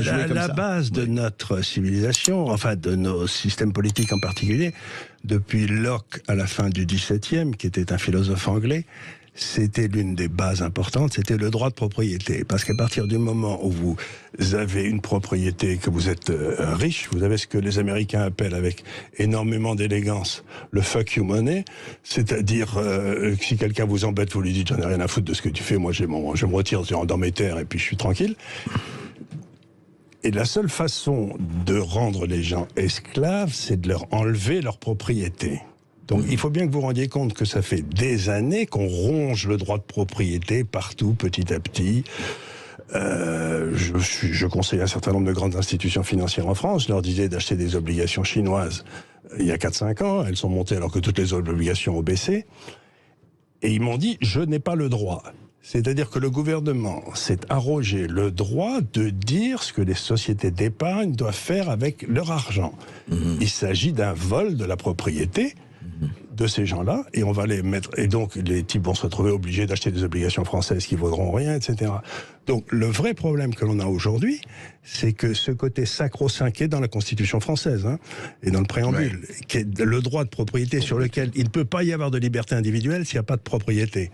jouer comme la ça. base de notre civilisation, enfin de nos systèmes politiques en particulier, depuis Locke à la fin du XVIIe, qui était un philosophe anglais, c'était l'une des bases importantes, c'était le droit de propriété. Parce qu'à partir du moment où vous avez une propriété, que vous êtes riche, vous avez ce que les Américains appellent avec énormément d'élégance le fuck you money, c'est-à-dire si quelqu'un vous embête, vous lui dites j'en ai rien à foutre de ce que tu fais, moi je me retire dans mes terres et puis je suis tranquille. Et la seule façon de rendre les gens esclaves, c'est de leur enlever leur propriété. Donc il faut bien que vous rendiez compte que ça fait des années qu'on ronge le droit de propriété partout, petit à petit. Je conseille un certain nombre de grandes institutions financières en France. Je leur disais d'acheter des obligations chinoises il y a 4-5 ans. Elles sont montées alors que toutes les autres obligations ont baissé. Et ils m'ont dit, je n'ai pas le droit. C'est-à-dire que le gouvernement s'est arrogé le droit de dire ce que les sociétés d'épargne doivent faire avec leur argent. Il s'agit d'un vol de la propriété de ces gens-là, et on va les mettre, et donc les types vont se retrouver obligés d'acheter des obligations françaises qui vaudront rien, etc. Donc le vrai problème que l'on a aujourd'hui, c'est que ce côté sacro-saint qui est dans la Constitution française, et dans le préambule, qui est le droit de propriété sur lequel il ne peut pas y avoir de liberté individuelle s'il n'y a pas de propriété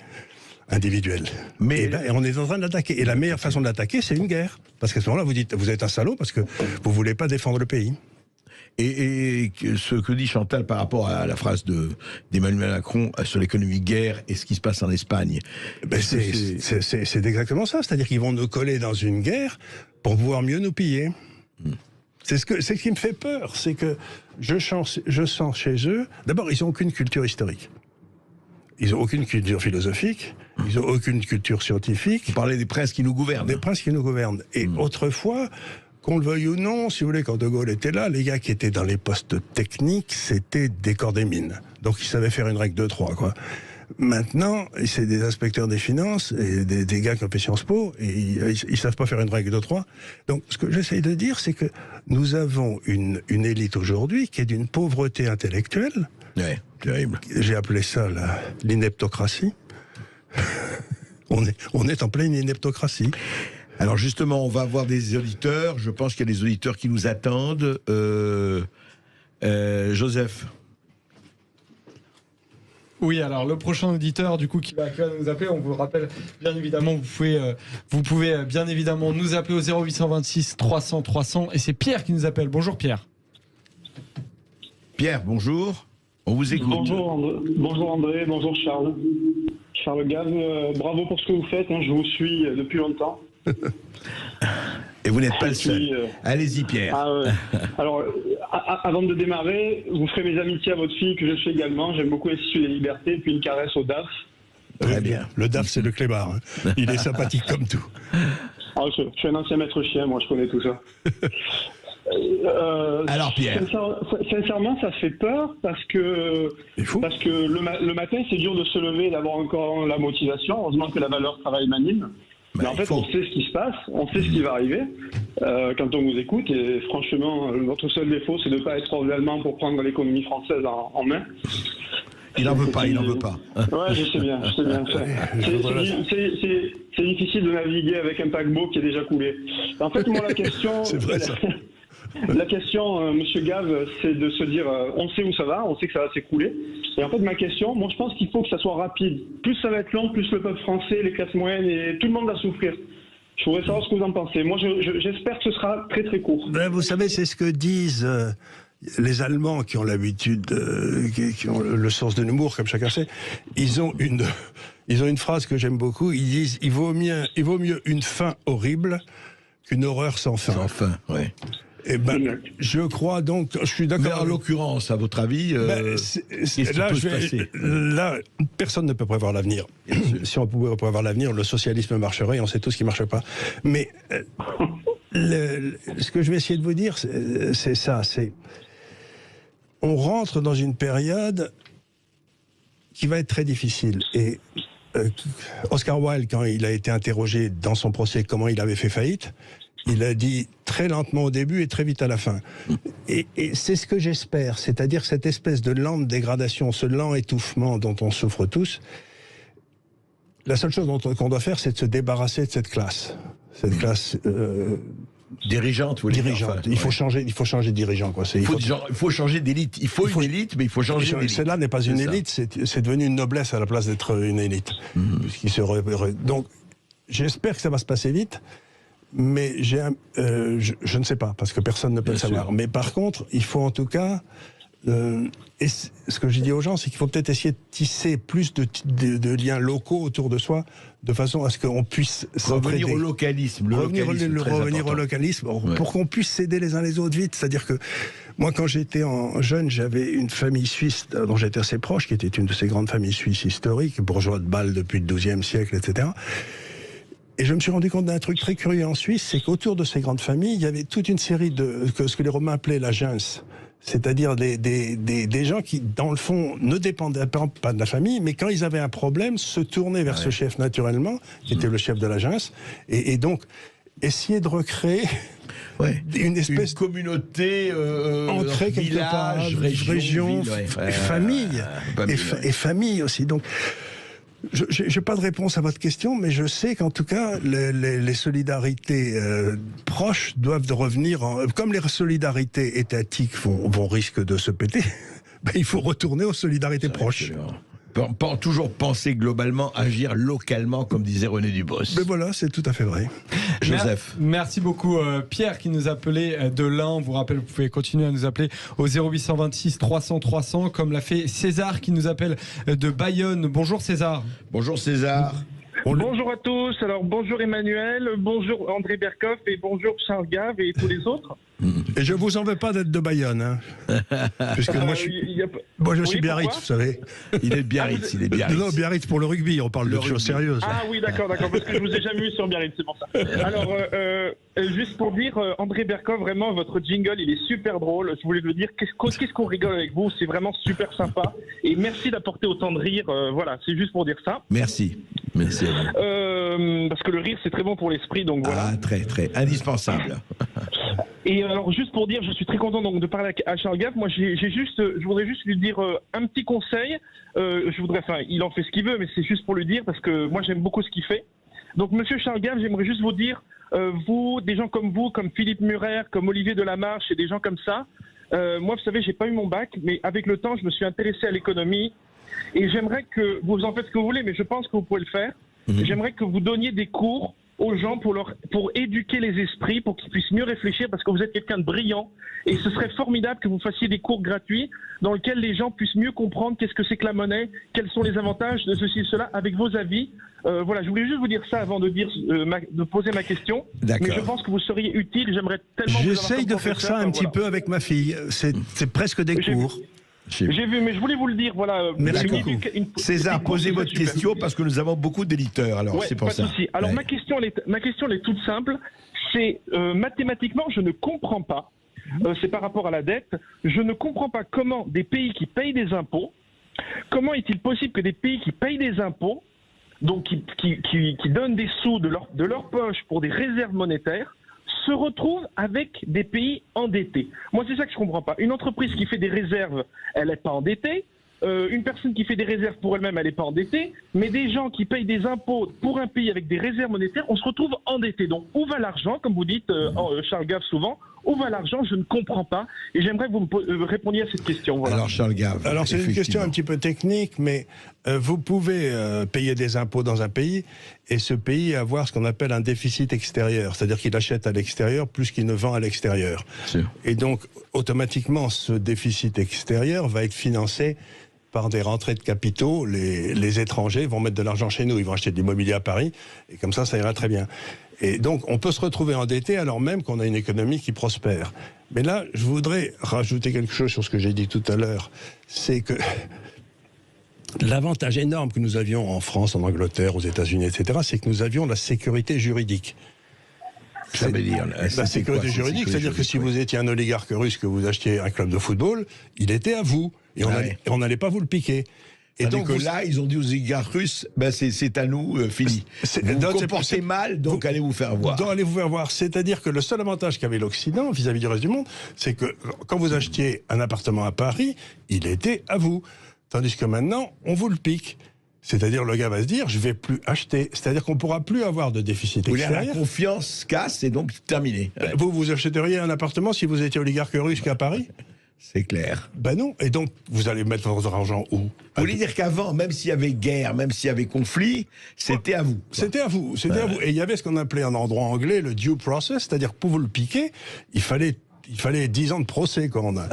individuelle. Mais et on est en train de l'attaquer. Et la meilleure façon de l'attaquer, c'est une guerre. Parce qu'à ce moment-là, vous dites, vous êtes un salaud parce que vous ne voulez pas défendre le pays. Et ce que dit Chantal par rapport à la phrase d'Emmanuel Macron sur l'économie guerre et ce qui se passe en Espagne, c'est exactement ça. C'est-à-dire qu'ils vont nous coller dans une guerre pour pouvoir mieux nous piller. C'est ce qui me fait peur. C'est que je sens chez eux... D'abord, ils n'ont aucune culture historique. Ils n'ont aucune culture philosophique. Ils n'ont aucune culture scientifique. Vous parlez des princes qui nous gouvernent. Des princes qui nous gouvernent. Et autrefois... Qu'on le veuille ou non, si vous voulez, quand De Gaulle était là, les gars qui étaient dans les postes techniques, c'était des corps des mines. Donc ils savaient faire une règle de 3, quoi. Maintenant, c'est des inspecteurs des finances et des gars qui ont fait Sciences Po, et ils savent pas faire une règle de 3. Donc ce que j'essaye de dire, c'est que nous avons une élite aujourd'hui qui est d'une pauvreté intellectuelle. Ouais, terrible. J'ai appelé ça l'ineptocratie. On est en pleine ineptocratie. Alors justement, on va avoir des auditeurs. Je pense qu'il y a des auditeurs qui nous attendent. Joseph. Oui, alors le prochain auditeur du coup qui va nous appeler, on vous le rappelle bien évidemment, vous pouvez bien évidemment nous appeler au 0826 300 300 et c'est Pierre qui nous appelle. Bonjour Pierre. Pierre, bonjour. On vous écoute. Bonjour André, bonjour Charles. Charles Gave, bravo pour ce que vous faites, je vous suis depuis longtemps. Et vous n'êtes pas le seul. Allez-y Pierre. Alors, avant de démarrer, vous ferez mes amitiés à votre fille que je suis également. J'aime beaucoup l'Institut des Libertés, puis une caresse au DAF. Très bien. Le DAF, c'est le clébard. Il est sympathique comme tout. Je suis un ancien maître chien, moi je connais tout ça. Alors Pierre, sincèrement, ça fait peur parce que le matin, c'est dur de se lever, d'avoir encore la motivation. Heureusement que la valeur travail m'anime. Mais en fait, on sait ce qui se passe, on sait ce qui va arriver quand on vous écoute. Et franchement, votre seul défaut, c'est de ne pas être hors allemand pour prendre l'économie française en main. Il n'en veut pas, il n'en veut pas. Ouais, je sais bien. C'est difficile de naviguer avec un paquebot qui est déjà coulé. En fait, moi, la question... C'est vrai, ça. La question, Monsieur Gave, c'est de se dire, on sait où ça va, on sait que ça va s'écrouler. Et en fait, ma question, moi, je pense qu'il faut que ça soit rapide. Plus ça va être long, plus le peuple français, les classes moyennes et tout le monde va souffrir. Je voudrais savoir ce que vous en pensez. Moi, j'espère que ce sera très très court. Vous savez, c'est ce que disent les Allemands qui ont l'habitude, qui ont le sens de l'humour, comme chacun sait. Ils ont une phrase que j'aime beaucoup. Ils disent, il vaut mieux une fin horrible qu'une horreur sans fin. Sans fin, oui. Eh ben, je crois donc, je suis d'accord. Mais en l'occurrence, à votre avis, là, personne ne peut prévoir l'avenir. Si on pouvait prévoir l'avenir, le socialisme marcherait, on sait tous qu'il ne marche pas. Mais ce que je vais essayer de vous dire, c'est ça, on rentre dans une période qui va être très difficile. Et Oscar Wilde, quand il a été interrogé dans son procès comment il avait fait faillite, il a dit très lentement au début et très vite à la fin. Et c'est ce que j'espère, c'est-à-dire cette espèce de lente dégradation, ce lent étouffement dont on souffre tous. La seule chose qu'on doit faire, c'est de se débarrasser de cette classe. Cette classe Dirigeante, vous voulez dire, Dirigeante. Il faut changer de dirigeant, quoi. Il faut changer d'élite. Il faut une élite, mais il faut changer d'élite. Celle-là n'est pas une élite, c'est devenu une noblesse à la place d'être une élite. Donc, j'espère que ça va se passer vite, mais je ne sais pas, parce que personne ne peut le savoir. Mais par contre, il faut en tout cas... et ce que j'ai dit aux gens, c'est qu'il faut peut-être essayer de tisser plus de liens locaux autour de soi, de façon à ce qu'on puisse revenir au localisme. Revenir au localisme, pour qu'on puisse s'aider les uns les autres vite. C'est-à-dire que moi, quand j'étais jeune, j'avais une famille suisse dont j'étais assez proche, qui était une de ces grandes familles suisses historiques, bourgeois de Bâle depuis le XIIe siècle, etc. Et je me suis rendu compte d'un truc très curieux en Suisse, c'est qu'autour de ces grandes familles, il y avait toute une série de ce que les Romains appelaient la gens. C'est-à-dire des gens qui, dans le fond, ne dépendaient pas de la famille, mais quand ils avaient un problème, se tournaient vers ce chef naturellement, qui était le chef de la gens, et donc essayer de recréer une espèce de communauté, ancrée quelque part, région, famille, et famille aussi. Donc, je n'ai pas de réponse à votre question, mais je sais qu'en tout cas, les solidarités proches doivent revenir. Comme les solidarités étatiques vont risque de se péter, il faut retourner aux solidarités proches. Toujours penser globalement, agir localement, comme disait René Dubos. Mais voilà, c'est tout à fait vrai. Joseph. Merci beaucoup Pierre qui nous appelait de l'Ain. On vous rappelle, vous pouvez continuer à nous appeler au 0826 300 300, comme l'a fait César qui nous appelle de Bayonne. Bonjour César. Bonjour César. Bonjour à tous. Alors bonjour Emmanuel, bonjour André Berkoff et bonjour Charles Gave et tous les autres. Et je vous en veux pas d'être de Bayonne, hein. Puisque moi je suis Biarritz, vous savez. Il est de Biarritz, Non, Biarritz pour le rugby, on parle de choses sérieuses. Ah oui, d'accord, parce que je vous ai jamais vu sur Biarritz, c'est pour ça. Alors, juste pour dire, André Berkoff, vraiment, votre jingle, il est super drôle. Je voulais le dire, qu'est-ce qu'on rigole avec vous, c'est vraiment super sympa. Et merci d'apporter autant de rire, voilà, c'est juste pour dire ça. Merci. Merci. Parce que le rire, c'est très bon pour l'esprit, donc voilà. Ah, très, très, indispensable. Et alors, juste pour dire, je suis très content donc de parler à Charles Gave. Moi, je voudrais juste lui dire un petit conseil. Il en fait ce qu'il veut, mais c'est juste pour lui dire, parce que moi, j'aime beaucoup ce qu'il fait. Donc, monsieur Charles Gave, j'aimerais juste vous dire, vous, des gens comme vous, comme Philippe Murer, comme Olivier Delamarche et des gens comme ça, moi, vous savez, j'ai pas eu mon bac, mais avec le temps, je me suis intéressé à l'économie. Et j'aimerais que vous en faites ce que vous voulez, mais je pense que vous pouvez le faire. J'aimerais que vous donniez des cours aux gens pour éduquer les esprits, pour qu'ils puissent mieux réfléchir, parce que vous êtes quelqu'un de brillant. Et ce serait formidable que vous fassiez des cours gratuits dans lesquels les gens puissent mieux comprendre qu'est-ce que c'est que la monnaie, quels sont les avantages de ceci et cela, avec vos avis. Voilà, je voulais juste vous dire ça avant de poser ma question. Mais je pense que vous seriez utile. J'aimerais tellement. J'essaye de faire ça un petit peu avec ma fille. C'est presque des cours. J'ai vu, mais je voulais vous le dire. Voilà. Merci beaucoup. César, posez votre question parce que nous avons beaucoup d'éditeurs. Alors c'est pour ça. Pas de souci. Alors ma question elle est toute simple. C'est mathématiquement, je ne comprends pas. C'est par rapport à la dette. Je ne comprends pas comment des pays qui payent des impôts. Comment est-il possible que des pays qui payent des impôts, donc qui donnent des sous de leur poche pour des réserves monétaires, se retrouvent avec des pays endettés. Moi, c'est ça que je comprends pas. Une entreprise qui fait des réserves, elle n'est pas endettée. Une personne qui fait des réserves pour elle-même, elle n'est pas endettée. Mais des gens qui payent des impôts pour un pays avec des réserves monétaires, on se retrouve endetté. Donc, où va l'argent, comme vous dites, Charles Gave, souvent? Où va l'argent? Je ne comprends pas. Et j'aimerais que vous me répondiez à cette question. Voilà. Alors, Charles Gave. Alors, c'est une question un petit peu technique, mais vous pouvez payer des impôts dans un pays et ce pays avoir ce qu'on appelle un déficit extérieur. C'est-à-dire qu'il achète à l'extérieur plus qu'il ne vend à l'extérieur. Et donc, automatiquement, ce déficit extérieur va être financé par des rentrées de capitaux. Les étrangers vont mettre de l'argent chez nous. Ils vont acheter de l'immobilier à Paris. Et comme ça ira très bien. Et donc, on peut se retrouver endetté alors même qu'on a une économie qui prospère. Mais là, je voudrais rajouter quelque chose sur ce que j'ai dit tout à l'heure. C'est que l'avantage énorme que nous avions en France, en Angleterre, aux États-Unis, etc., c'est que nous avions la sécurité juridique. Ça veut dire la sécurité juridique, c'est-à-dire que si vous étiez un oligarque russe, que vous achetiez un club de football, il était à vous. Et on n'allait pas vous le piquer. Et donc là, ils ont dit aux oligarques russes, c'est à nous, fini. Vous vous comportez mal, donc allez vous faire voir. Donc allez vous faire voir. C'est-à-dire que le seul avantage qu'avait l'Occident vis-à-vis du reste du monde, c'est que quand vous achetiez un appartement à Paris, il était à vous. Tandis que maintenant, on vous le pique. C'est-à-dire, le gars va se dire, je vais plus acheter. C'est-à-dire qu'on pourra plus avoir de déficit extérieur. La confiance casse et donc terminé. Ouais. Vous achèteriez un appartement si vous étiez oligarque russe qu'à Paris? C'est clair. Ben non. Et donc, vous allez mettre votre argent où? Vous voulez dire qu'avant, même s'il y avait guerre, même s'il y avait conflit, c'était à vous. C'était à vous. C'était à vous. Et il y avait ce qu'on appelait en droit anglais le due process, c'est-à-dire pour vous le piquer, il fallait 10 ans de procès comme on a.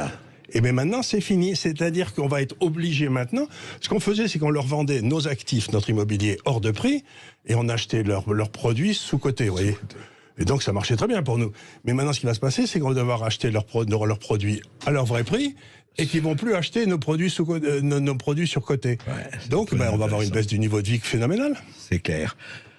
Et bien maintenant, c'est fini. C'est-à-dire qu'on va être obligé maintenant. Ce qu'on faisait, c'est qu'on leur vendait nos actifs, notre immobilier, hors de prix, et on achetait leurs produits sous-cotés, vous voyez. Et donc, ça marchait très bien pour nous. Mais maintenant, ce qui va se passer, c'est qu'on va devoir acheter leurs produits à leur vrai prix et qu'ils vont plus acheter nos produits surcotés. Ouais, donc, on va avoir une baisse du niveau de vie phénoménale. C'est clair.